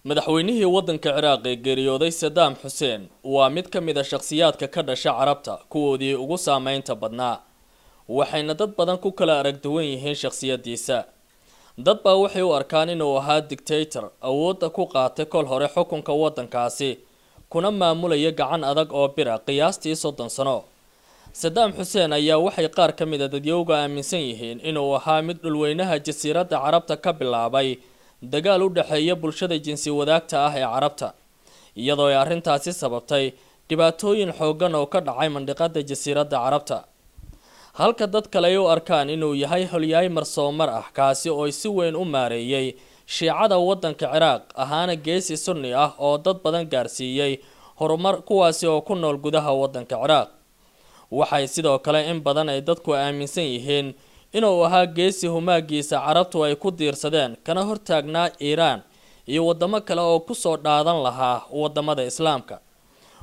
madaxweynihii waddanka Ciraaq ee geeriyooday Saddam Hussein waa mid ka mid ah shakhsiyaadka ka dhashay Carabta kuwoodii ugu saameynta badnaa waxayna dad badan ku kala arag duwan yihiin shakhsiyadiisa dad baa waxay u arkaan inuu ahaa dictator awoodda ku qaatay kol hore xukunka waddankaasi kuna maamulaya gacan adag oo bira qiyaastii 30 sano Saddam Hussein ayaa waxay qaar ka mid ah dadyowga aaminsan yihiin inuu ahaa mid dhulweynaha jasiiradda Carabta ka bilaabay dagaal u dhaxeeya bulshada jinsi wadaagta ah ee Carabta iyadoo ay arrintaasi sababtay dhibaatooyin xooggan oo ka dhacay mandaqada jasiiradda Carabta halka dad kale ay u arkaan inuu yahay halyahay marsoomar ah kaasi oo si weyn u maareeyay shiicada waddanka Ciraaq ahaana geesi sunni ah oo dad badan gaarsiiyay horumar kuwaasi oo ku nool gudaha waddanka Ciraaq waxay sidoo kale in badan ay dadku aaminsan yihiin inuu ahaa geesi humaagiisa Carabtu ay ku diirsadeen kana hortaagnaa Iiraan iyo wadamo kale oo ku soo dhaadan lahaa wadamada Islaamka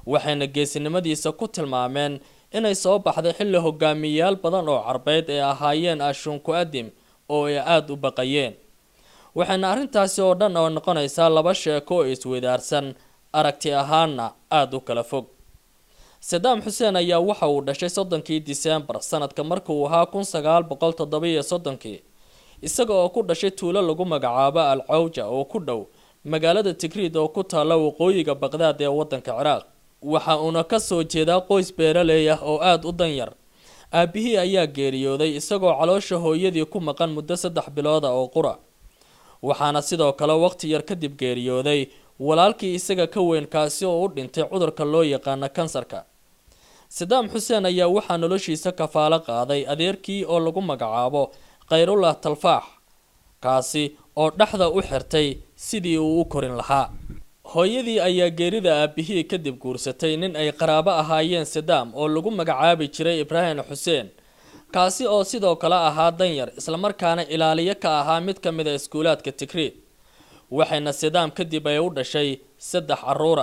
waxayna geesinimadiisa ku tilmaameen inay soo baxday xilli hogaamiyayaal badan oo Carbeed ay ahaayeen ashunku adim oo ay aad u baqayeen waxayna arrintaasi oo dhan oo noqonaysa laba sheeko oo isweydaarsan aragti ahaanna aad u kala fog Saddam Hussein ayaa waxa uu dhashay 3 Diseembar sanadka markuu ahaa 1937 isaga oo ku dhashay tuulo lagu magacaabo Al-Awja oo ku dhow magaalada Tikrit oo ku taala waqooyiga Baghdad ee waddanka Ciraaq waxa uu ka soo jeedaa qoys beeraley ah oo aad u danyar aabihii ayaa geeriyooday isagoo caloosha hooyadii ku maqan muddo 3 bilood oo qura waxaana sidoo kale waqti yar kadib geeriyooday walaalkii isaga ka weyn kaasi oo u dhintay cudurka loo yaqaan kansarka Saddam Hussein ayaa waxa noloshiisa kafaalo qaaday adeerkii oo lagu magacaabo Khayrullah Talfaax kaasi oo dhaxda u xirtay sidii uu u korin lahaa hooyadii ayaa geerida aabihii kadib guursatay nin ay qaraabo ahaayeen Saddam oo lagu magacaabi jiray Ibrahim Hussein kaasi oo sidoo kale ahaa danyar isla markaana ilaaliye ka ahaa mid ka mid ah iskuulaadka Tikrit waxayna Saddam kadib ay u dhashay 3 caruur